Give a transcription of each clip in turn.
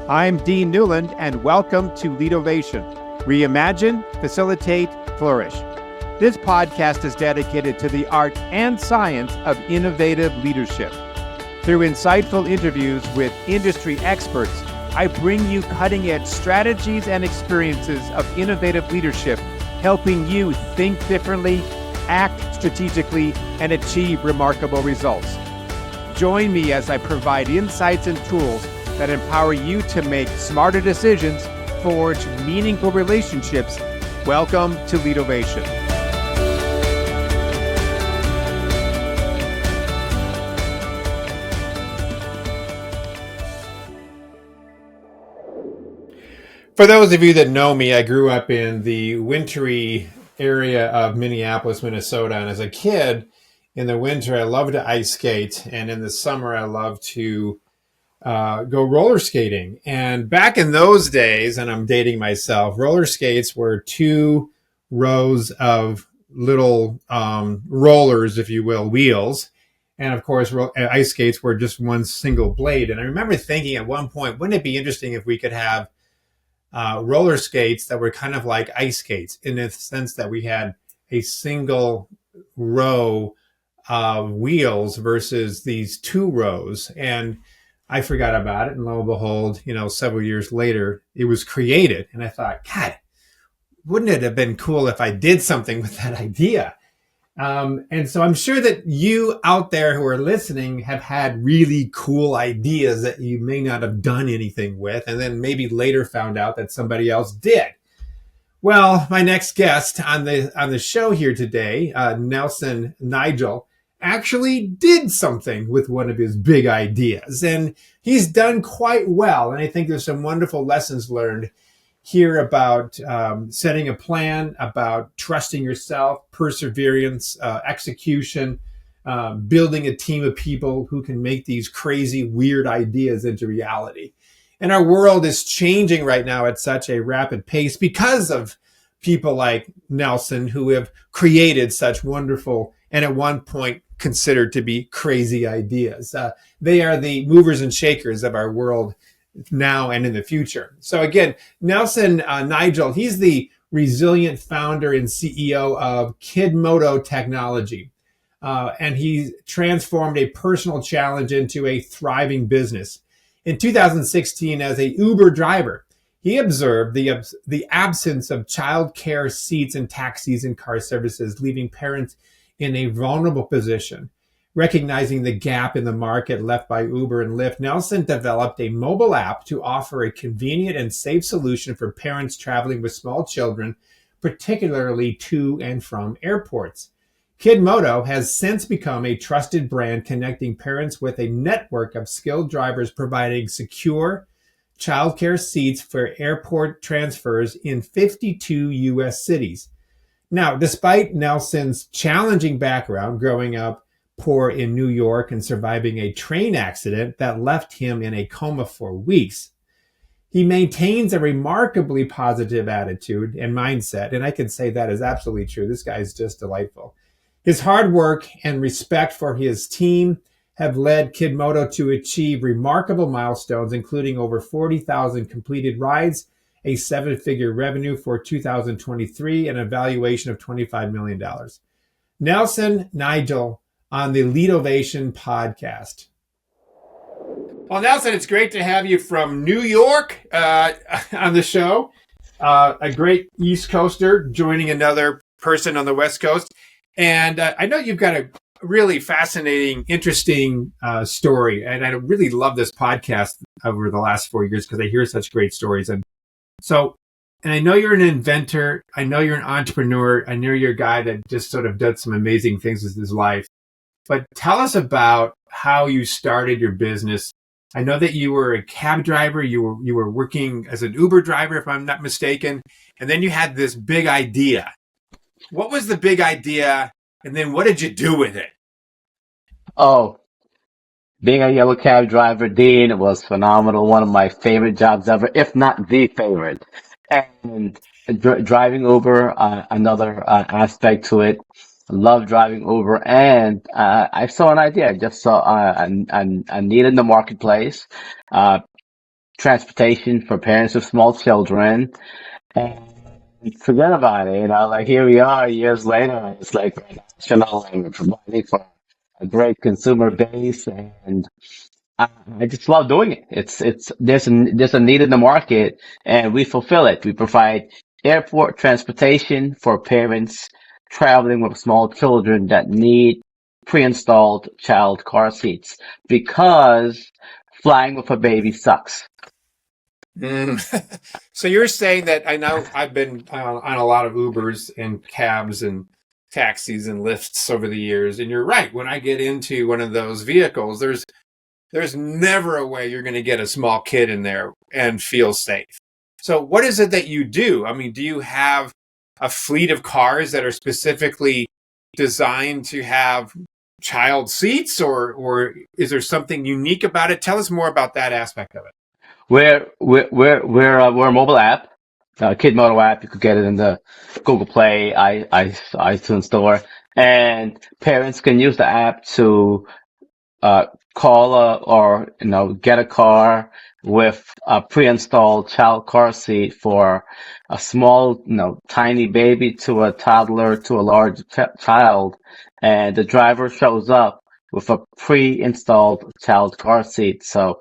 I'm Dean Newland, and welcome to Leadovation. Reimagine, facilitate, flourish. This podcast is dedicated to the art and science of innovative leadership. Through insightful interviews with industry experts, I bring you cutting-edge strategies and experiences of innovative leadership, helping you think differently, act strategically, and achieve remarkable results. Join me as I provide insights and tools that empower you to make smarter decisions, forge meaningful relationships. Welcome to Leadovation. For those of you that know me, I grew up in the wintry area of Minneapolis, Minnesota. And as a kid, in the winter, I loved to ice skate. And in the summer, I loved to go roller skating. And back in those days, and I'm dating myself, roller skates were two rows of little rollers, if you will, wheels. And of course, ice skates were just one single blade. And I remember thinking at one point, wouldn't it be interesting if we could have roller skates that were kind of like ice skates in the sense that we had a single row of wheels versus these two rows. And I forgot about it. And lo and behold, several years later, it was created. And I thought, God, wouldn't it have been cool if I did something with that idea? And so I'm sure that you out there who are listening have had really cool ideas that you may not have done anything with, and then maybe later found out that somebody else did. Well, my next guest on the show here today, Nelson Nigel, actually did something with one of his big ideas, and he's done quite well. And I think there's some wonderful lessons learned here about setting a plan, about trusting yourself, perseverance, execution, building a team of people who can make these crazy, weird ideas into reality. And our world is changing right now at such a rapid pace because of people like Nelson, who have created such wonderful and at one point considered to be crazy ideas. They are the movers and shakers of our world now and in the future. So again, Nelson Nigel, he's the resilient founder and CEO of Kidmoto Technology. And he transformed a personal challenge into a thriving business. In 2016, as a Uber driver, he observed the absence of child care seats in taxis and car services, leaving parents in a vulnerable position. Recognizing the gap in the market left by Uber and Lyft, Nelson developed a mobile app to offer a convenient and safe solution for parents traveling with small children, particularly to and from airports. Kidmoto has since become a trusted brand, connecting parents with a network of skilled drivers providing secure childcare seats for airport transfers in 52 U.S. cities. Now, despite Nelson's challenging background growing up poor in New York and surviving a train accident that left him in a coma for weeks, he maintains a remarkably positive attitude and mindset. And I can say that is absolutely true. This guy is just delightful. His hard work and respect for his team have led Kidmoto to achieve remarkable milestones, including over 40,000 completed rides, a seven-figure revenue for 2023, and a valuation of $25 million. Nelson Nigel on the Leadovation podcast. Well, Nelson, it's great to have you from New York on the show. A great East Coaster joining another person on the West Coast. And I know you've got a really fascinating, interesting story. And I really love this podcast over the last 4 years because I hear such great stories. And I know you're an inventor. I know you're an entrepreneur. I know you're a guy that just sort of did some amazing things with his life. But tell us about how you started your business. I know that you were a cab driver. You were working as an Uber driver, if I'm not mistaken. And then you had this big idea. What was the big idea? And then what did you do with it? Oh, being a yellow cab driver, Dean, was phenomenal. One of my favorite jobs ever, if not the favorite. And driving Uber, another aspect to it. Love driving Uber, and I saw an idea. I just saw a need in the marketplace. transportation for parents with small children. And forget about it, like here we are years later, it's like we're national and we're providing for a great consumer base, and I, I just love doing it. It's there's a need in the market, and we fulfill it. We provide airport transportation for parents traveling with small children that need pre-installed child car seats because flying with a baby sucks. Mm. So you're saying that I know I've been on a lot of Ubers and cabs and taxis and lifts over the years, and you're right. When I get into one of those vehicles, there's never a way you're going to get a small kid in there and feel safe. So what is it that you do? I mean, do you have a fleet of cars that are specifically designed to have child seats, or is there something unique about it? Tell us more about that aspect of it. We're a mobile app, Kidmoto app. You could get it in the Google Play, iTunes Store, and parents can use the app to call or get a car with a pre-installed child car seat for a small, tiny baby to a toddler to a large child, and the driver shows up with a pre-installed child car seat. So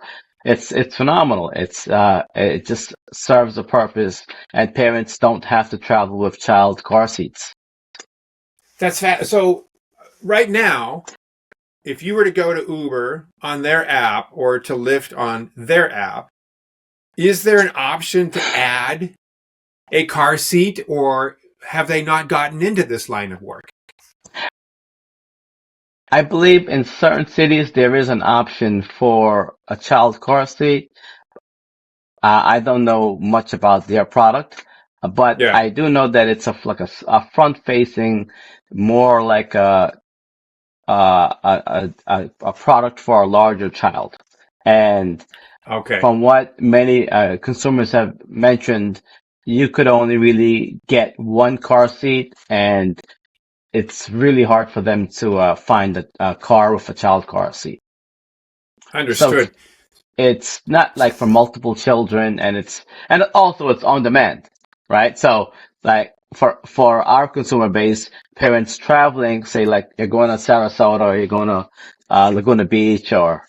it's phenomenal. It just serves a purpose, and parents don't have to travel with child car seats. So right now, if you were to go to Uber on their app or to Lyft on their app, is there an option to add a car seat, or have they not gotten into this line of work? I believe in certain cities there is an option for a child car seat. I don't know much about their product, but Yeah. I do know that it's a front-facing, more like a product for a larger child. And Okay. from what many consumers have mentioned, you could only really get one car seat, and it's really hard for them to find a car with a child car seat. So Understood. it's not like for multiple children, and also it's on demand, right? So like for our consumer base, parents traveling, say like you're going to Sarasota or you're going to Laguna Beach or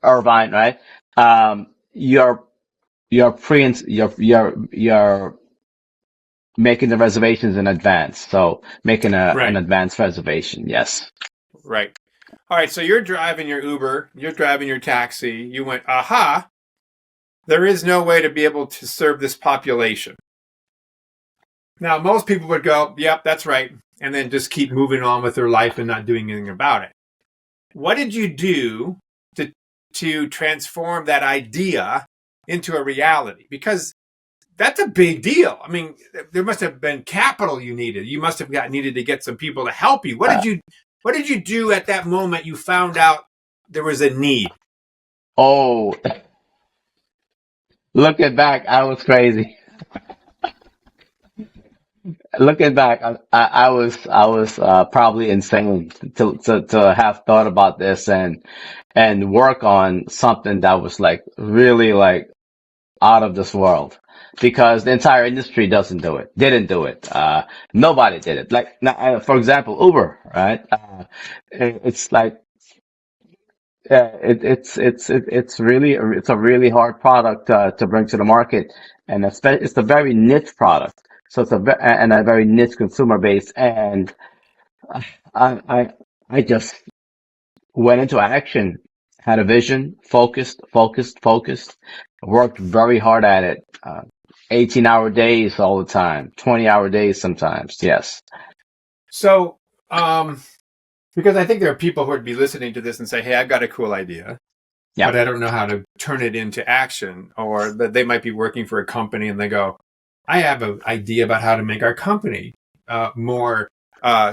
Irvine, right? You're you're making the reservations in advance. So making an Right. advance reservation, yes. Right. All right. So you're driving your Uber, you're driving your taxi. You went, aha, there is no way to be able to serve this population. Now, most people would go, yep, that's right. And then just keep moving on with their life and not doing anything about it. What did you do to, to transform that idea into a reality? Because that's a big deal. I mean, there must have been capital you needed. You must have needed to get some people to help you. Uh, What did you do at that moment you found out there was a need? oh, looking back, I was crazy. Looking back, I was probably insane to have thought about this and work on something that was like really like out of this world, because the entire industry doesn't do it, didn't do it. Nobody did it. Like now, for example, Uber, right? It's like it's a really hard product to bring to the market, and it's a very niche product. So and a very niche consumer base, and I I I just went into action, had a vision, focused, worked very hard at it. 18-hour days all the time, 20-hour days sometimes. Yes. So, because I think there are people who would be listening to this and say, "Hey, I've got a cool idea, Yeah. but I don't know how to turn it into action," or that they might be working for a company and they go, "I have an idea about how to make our company more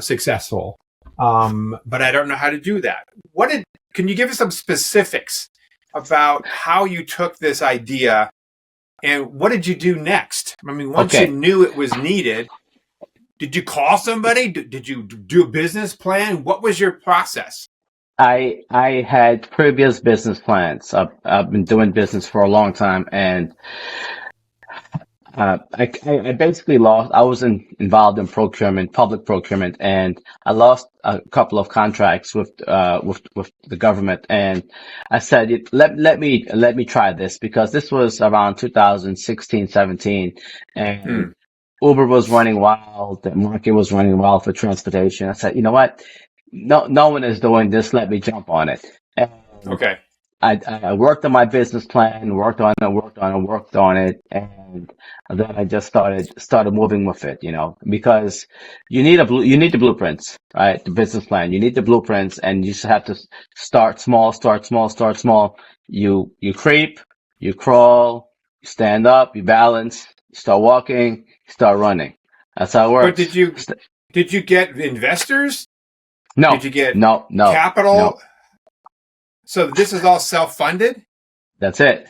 successful, but I don't know how to do that." Can you give us some specifics about how you took this idea and what did you do next? I mean, once you Okay. knew it was needed, did you call somebody? Did you do a business plan? What was your process? I had previous business plans. I've been doing business for a long time, and I basically lost. I was involved in procurement, public procurement, and I lost a couple of contracts with the government. And I said, let me try this because this was around 2016, 17, and Hmm. Uber was running wild. The market was running wild for transportation. I said, you know what? No one is doing this. Let me jump on it. And Okay. I worked on my business plan, worked on it, and then I just started moving with it, because you need the blueprints, right? The business plan, you need the blueprints, and you just have to start small, start small, start small. You creep, you crawl, you stand up, you balance, you start walking, you start running. That's how it But works. did you get investors? Did No, you get no, no, no. capital? So this is all self-funded? That's it.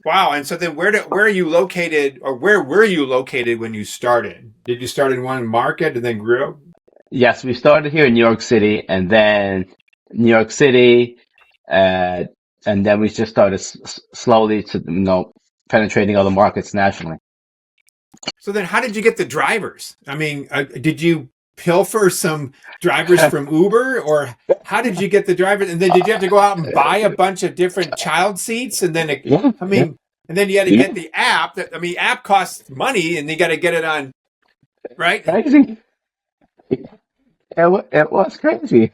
Wow. And so then where are you located, or where were you located when you started? Did you start in one market and then grew? Yes, we started here in New York City, and then New York City, uh, and then we just started slowly to, penetrating other markets nationally. So then how did you get the drivers? I mean, did you pilfer some drivers from Uber, or how did you get the drivers? And then did you have to go out and buy a bunch of different child seats? And then, Yeah, I yeah, mean, and then you had to get the app. I mean, app costs money and you got to get it on, right? crazy. It was crazy.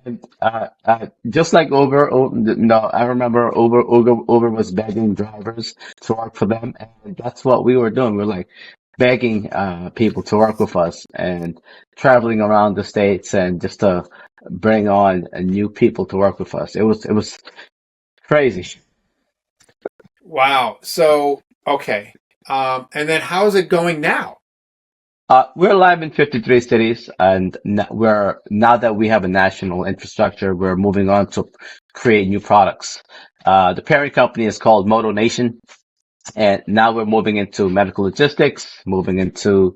And just like Uber, no, I remember Uber was begging drivers to work for them, and that's what we were doing. We were like begging people to work with us and traveling around the states and just to bring on new people to work with us. It was crazy. Wow. So, okay. And then how's it going now? We're live in 53 cities, and now that we have a national infrastructure, we're moving on to create new products. The parent company is called Moto Nation. And now we're moving into medical logistics, moving into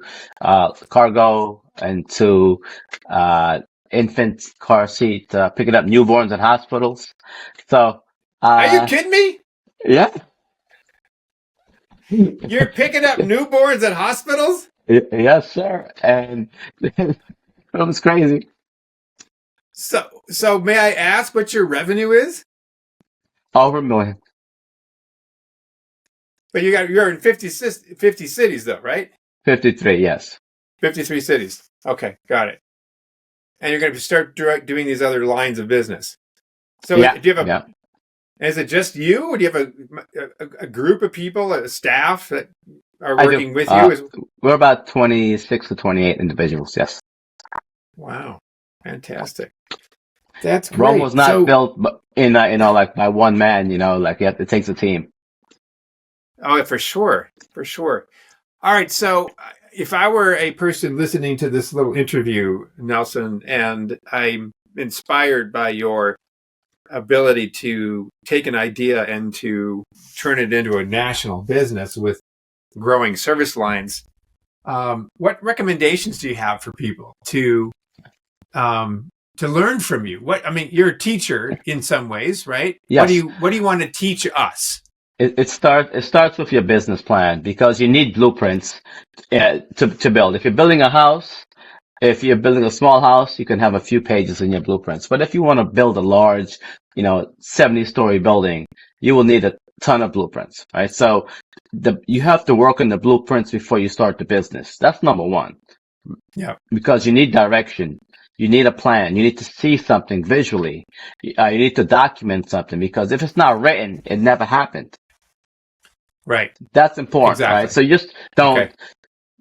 cargo, into infant car seat, picking up newborns in hospitals. So, Are you uh, kidding me? yeah, You're picking up newborns at hospitals? yes, sir. And it was crazy. So may I ask what your revenue is? Over a million. But you're in 50 cities though, right? 53, yes. 53 cities. Okay, got it. And you're going to start doing these other lines of business. So Yeah, do you have yeah. is it just you, or do you have a group of people, a staff that are I do. working with you? We're about 26 to 28 individuals, yes. Wow, fantastic. That's Rome was great. not So, built like by one man, like it takes a team. oh, for sure, for sure. All right. So, if I were a person listening to this little interview, Nelson, and I'm inspired by your ability to take an idea and to turn it into a national business with growing service lines, what recommendations do you have for people to learn from you? What I mean, you're a teacher in some ways, right? Yes. What do you want to teach us? It starts with your business plan because you need blueprints to build. If you're building a house, if you're building a small house, you can have a few pages in your blueprints. But if you want to build a large, 70-story building, you will need a ton of blueprints, right? So you have to work on the blueprints before you start the business. That's number one, Yeah. because you need direction. You need a plan. You need to see something visually. You need to document something because if it's not written, it never happened. Right. That's important, right? Exactly. So you just don't Okay.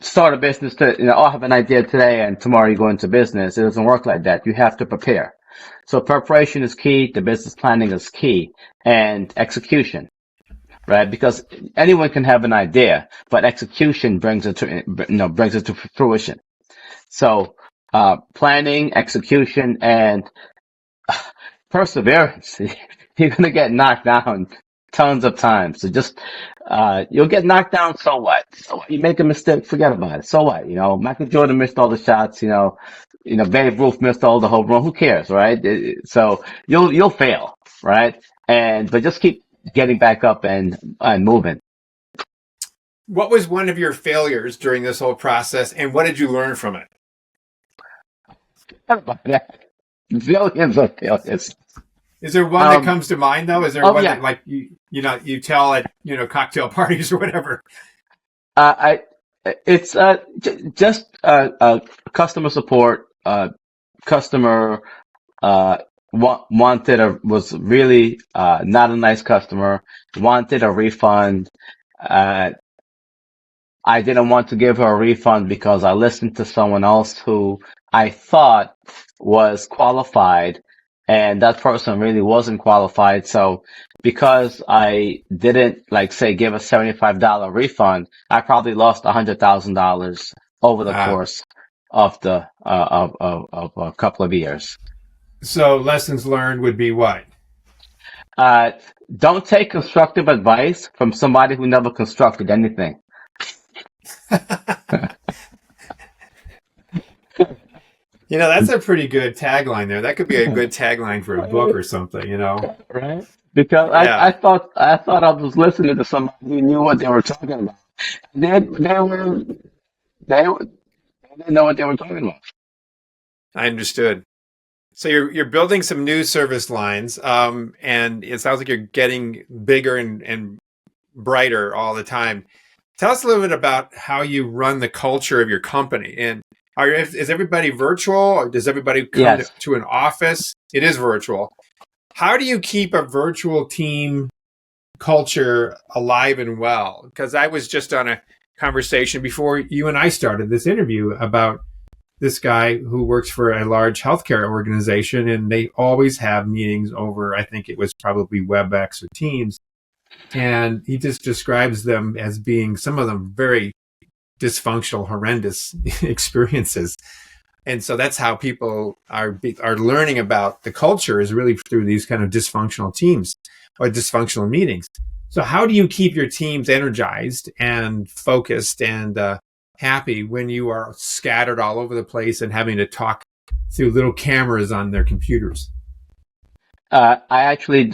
start a business I have an idea today and tomorrow you go into business. It doesn't work like that. You have to prepare. So preparation is key. The business planning is key, and execution, right? Because anyone can have an idea, but execution brings it to fruition. So, planning, execution, and perseverance. You're going to get knocked down tons of times. So just, you'll get knocked down. So what? So what? You make a mistake, forget about it. So what? Michael Jordan missed all the shots, Babe Ruth missed all the home run. Who cares, right? So you'll fail, right? But just keep getting back up and moving. What was one of your failures during this whole process, and what did you learn from it? Billions of failures. Is there one that Um, comes to mind though? Is there oh one yeah, that like you tell at cocktail parties or whatever? I it's just customer support. Customer wanted a was really not a nice customer. Wanted a refund. Uh, I didn't want to give her a refund because I listened to someone else who I thought was qualified, and that person really wasn't qualified. So because I didn't, like, say, give a $75 refund, I probably lost $100,000 over the Uh, course of the of a couple of years. so lessons learned would be what? Uh, don't take constructive advice from somebody who never constructed anything. That's a pretty good tagline there. That could be a good tagline for a book or something. Right? Because Yeah, I thought I was listening to somebody who knew what they were talking about. They didn't know what they were talking about. I understood. So you're building some new service lines, and it sounds like you're getting bigger and brighter all the time. Tell us a little bit about how you run the culture of your company. And is everybody virtual, or does everybody come Yes. to an office? It is virtual. How do you keep a virtual team culture alive and well? Because I was just on a conversation before you and I started this interview about this guy who works for a large healthcare organization, and they always have meetings over, I think it was probably WebEx or Teams. And he just describes them as being, some of them, very dysfunctional, horrendous experiences. And so that's how people are learning about the culture, is really through these kind of dysfunctional teams or dysfunctional meetings. So how do you keep your teams energized and focused and happy when you are scattered all over the place and having to talk through little cameras on their computers? I actually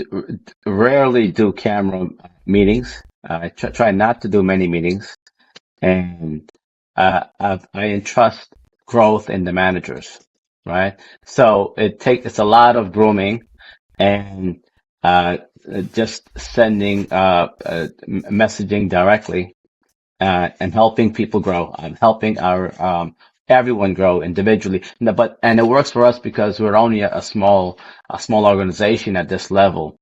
rarely do camera meetings. I try not to do many meetings, and I entrust growth in the managers, right? So it's a lot of grooming and uh, just sending messaging directly and helping people grow. I'm helping our everyone grow individually. No, and it works for us because we're only a small organization at this level.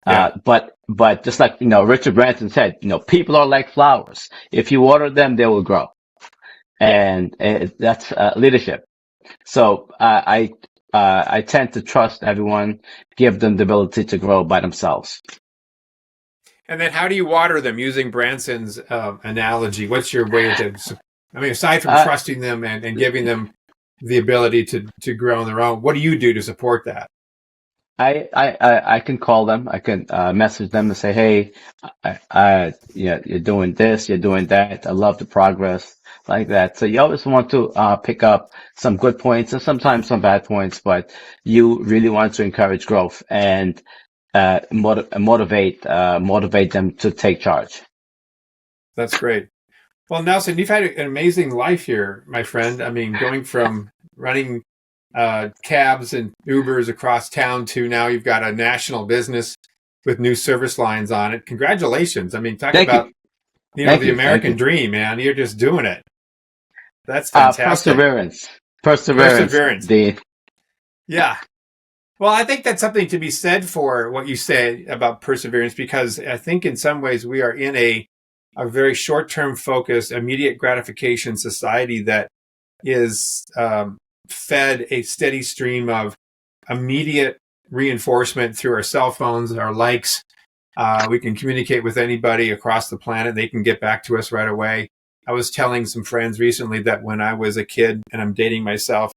Yeah. But just like Richard Branson said, people are like flowers. If you water them, they will grow, and that's leadership. So I tend to trust everyone, give them the ability to grow by themselves. And then how do you water them using Branson's analogy? What's your way to, I mean, aside from Uh, trusting them and giving them the ability to grow on their own, what do you do to support that? I can call them. I can message them and say, "Hey, yeah, you're doing this, you're doing that. I love the progress like that." So you always want to pick up some good points and sometimes some bad points, but you really want to encourage growth and motivate them to take charge. That's great. Well, Nelson, you've had an amazing life here, my friend. I mean, going from running cabs and Ubers across town to now you've got a national business with new service lines on it. Congratulations. I mean, talk Thank about, you, thank the you, thank American you. dream, man. You're just doing it. That's fantastic. Perseverance, perseverance. Perseverance. Yeah. Well, I think that's something to be said for what you say about perseverance, because I think in some ways we are in a very short term focused, immediate gratification society that is fed a steady stream of immediate reinforcement through our cell phones, our likes. We can communicate with anybody across the planet. They can get back to us right away. I was telling some friends recently that when I was a kid, and I'm dating myself,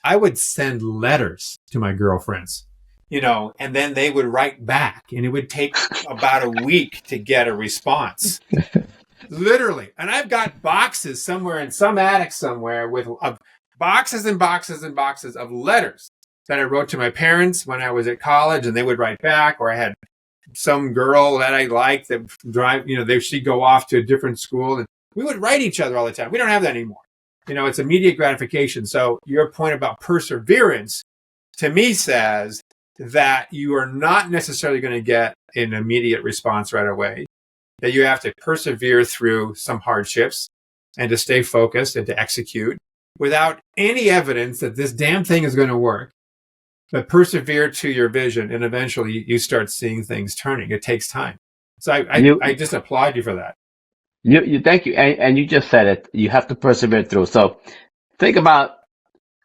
I would send letters to my girlfriends, and then they would write back, and it would take about a week to get a response. Literally. And I've got boxes somewhere in some attic somewhere with boxes and boxes and boxes of letters that I wrote to my parents when I was at college, and they would write back, or I had some girl that I liked that she'd go off to a different school, and we would write each other all the time. We don't have that anymore. It's immediate gratification. So your point about perseverance to me says that you are not necessarily going to get an immediate response right away, that you have to persevere through some hardships and to stay focused and to execute without any evidence that this damn thing is going to work. But persevere to your vision, and eventually you start seeing things turning. It takes time. So I just applaud you for that. You thank you, and you just said it. You have to persevere through. So think about,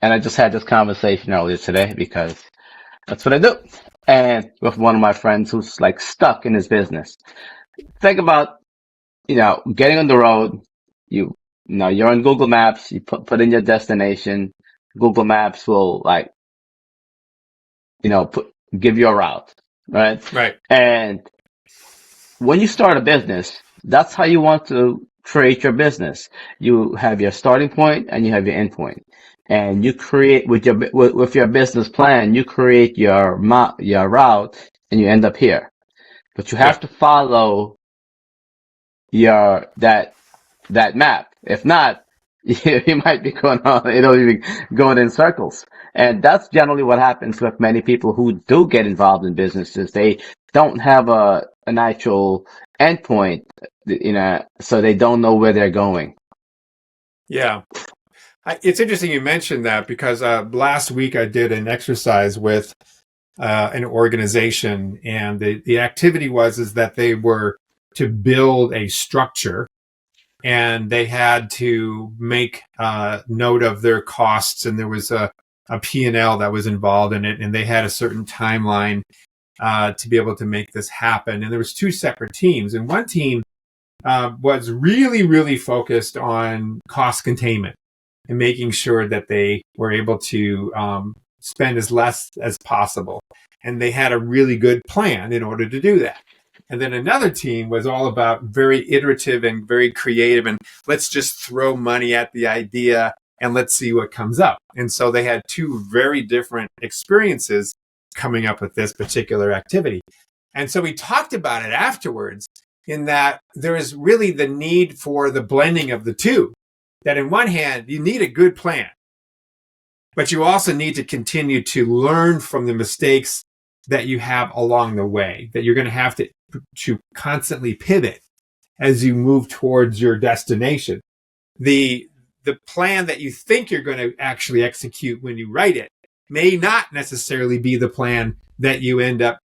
and I just had this conversation earlier today because that's what I do, and with one of my friends who's like stuck in his business. Think about, getting on the road. You're on Google Maps. You put in your destination. Google Maps will give you a route, right? Right. And when you start a business, that's how you want to create your business. You have your starting point and you have your end point. And you create with your business plan, you create your route and you end up here. But you have to follow that map. If not, you might be going in circles. And that's generally what happens with many people who do get involved in businesses. They don't have an actual endpoint, so they don't know where they're going. Yeah. It's interesting you mentioned that because last week I did an exercise with an organization, and the activity is that they were to build a structure, and they had to make note of their costs, and there was a P&L that was involved in it, and they had a certain timeline to be able to make this happen. And there was two separate teams, and one team was really, really focused on cost containment and making sure that they were able to spend as less as possible. And they had a really good plan in order to do that. And then another team was all about very iterative and very creative, and let's just throw money at the idea and let's see what comes up. And so they had two very different experiences coming up with this particular activity. And so we talked about it afterwards, in that there is really the need for the blending of the two. That in one hand, you need a good plan, but you also need to continue to learn from the mistakes that you have along the way, that you're going to have to constantly pivot as you move towards your destination. The plan that you think you're going to actually execute when you write it may not necessarily be the plan that you end up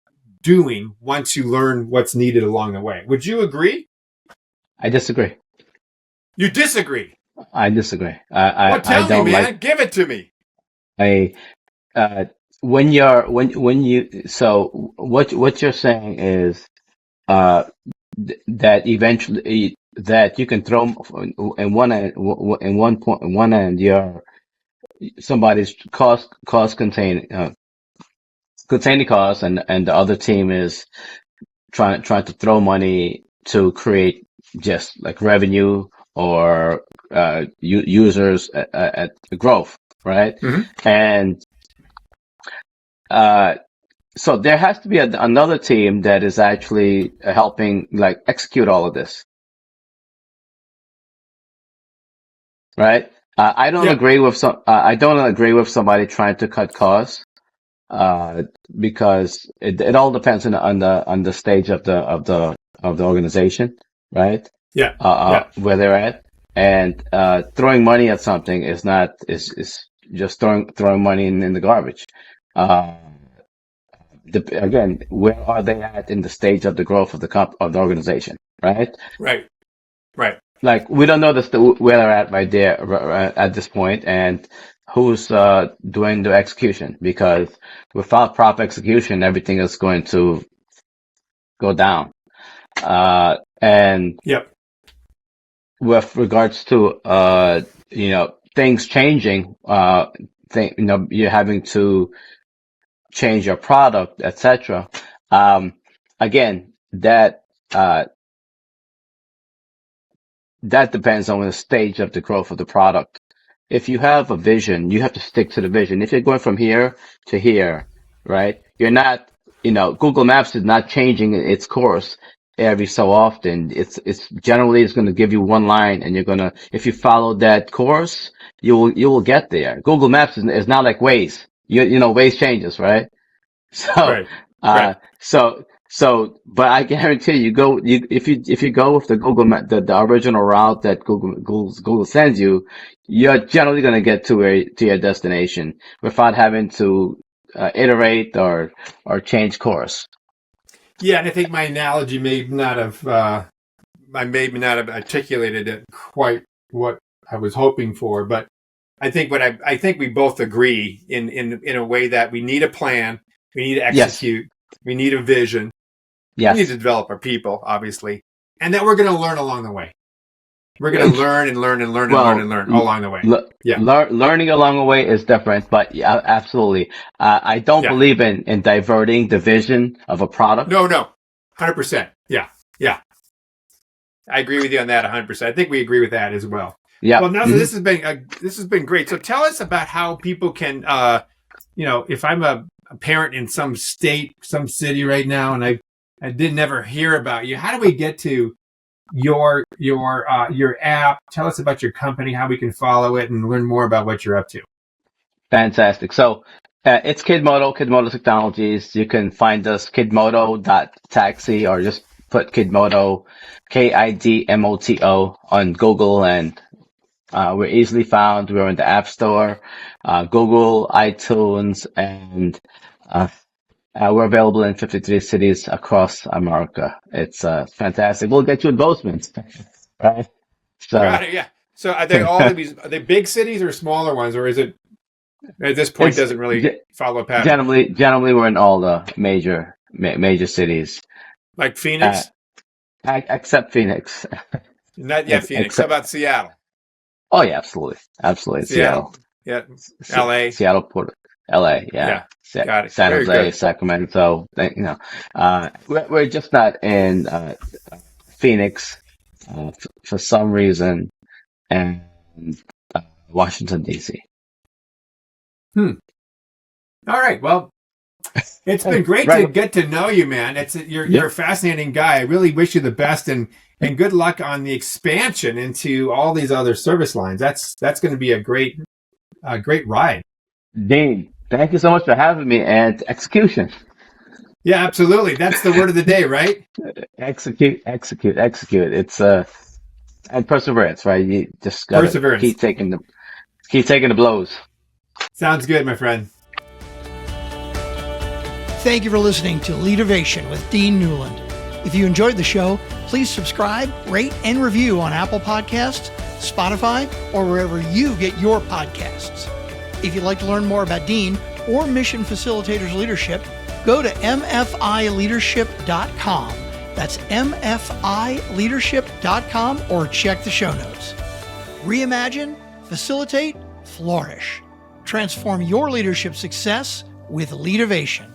doing once you learn what's needed along the way. Would you agree? I disagree. You disagree? I disagree. Well, tell I don't me, man. Give it to me. What you're saying is that eventually that you can throw in one end your somebody's cost containing costs, and the other team is trying to throw money to create just like revenue or users at growth, right? Mm-hmm. And so there has to be another team that is actually helping execute all of this, right? I don't agree with I don't agree with somebody trying to cut costs, because it all depends on the stage of the organization, right? Where they're at, and throwing money at something is just throwing money in the garbage. Again, where are they at in the stage of the growth of the organization, right? Right. Like, we don't know where they're at right there at this point, and who's doing the execution, because without proper execution, everything is going to go down. And with regards to things changing, you're having to change your product, etc. Again, that depends on the stage of the growth of the product if you have a vision, you have to stick to the vision. If you're going from here to here, right? You're not, Google Maps is not changing its course every so often. It's generally it's going to give you one line, and if you follow that course, you will get there. Google Maps is not like Waze. Waze changes, right? So, Right. Right. but I guarantee if you go with the Google Map, the original route that Google sends you, you're generally going to get to your destination without having to iterate or change course. Yeah, and I think my analogy I may not have articulated it quite what I was hoping for, but I think we both agree in a way that we need a plan, we need to Yes, execute, we need a vision, we need to yes. develop our people, obviously, and that we're going to learn along the way. We're going to learn and learn and learn and learn and Well, learn along the way. Yeah, learning along the way is different, but yeah, absolutely. I don't yeah. believe in diverting the vision of a product. No, 100%. Yeah, yeah. I agree with you on that 100%. I think we agree with that as well. Yeah. Well, Nelson, this has been great. So tell us about how people can, if I'm a parent in some state, some city right now, and I did never hear about you. How do we get to your app? Tell us about your company, how we can follow it, and learn more about what you're up to. Fantastic. So it's Kidmoto Technologies. You can find us kidmoto.taxi or just put Kidmoto, KIDMOTO on Google, and we're easily found. We're in the App Store, Google, iTunes, and we're available in 53 cities across America. It's fantastic. We'll get you endorsements, right? So Got it. Yeah. So are they all are they big cities or smaller ones, or is it at this point it's doesn't really follow a pattern? generally we're in all the major cities, Like uh, Phoenix? except Phoenix. Not yet Phoenix. How Except, about Seattle? oh yeah, absolutely. Seattle. Yeah. LA. Seattle, Portland, LA, yeah, Yeah. Got it. San Very Jose, good. Sacramento. We're just not in Phoenix for some reason, and Washington D.C. Hmm. All right. Well, it's been great to Right. get to know you, man. You're Yeah. a fascinating guy. I really wish you the best and good luck on the expansion into all these other service lines. That's going to be a great ride. Dean, thank you so much for having me, and execution. Yeah, absolutely. That's the word of the day, right? Execute. It's and perseverance, right? You just gotta Perseverance. keep taking the blows. Sounds good, my friend. Thank you for listening to Leadervation with Dean Newland. If you enjoyed the show, please subscribe, rate, and review on Apple Podcasts, Spotify, or wherever you get your podcasts. If you'd like to learn more about Dean or Mission Facilitators Leadership, go to mfileadership.com. That's mfileadership.com, or check the show notes. Reimagine, facilitate, flourish. Transform your leadership success with Leadervation.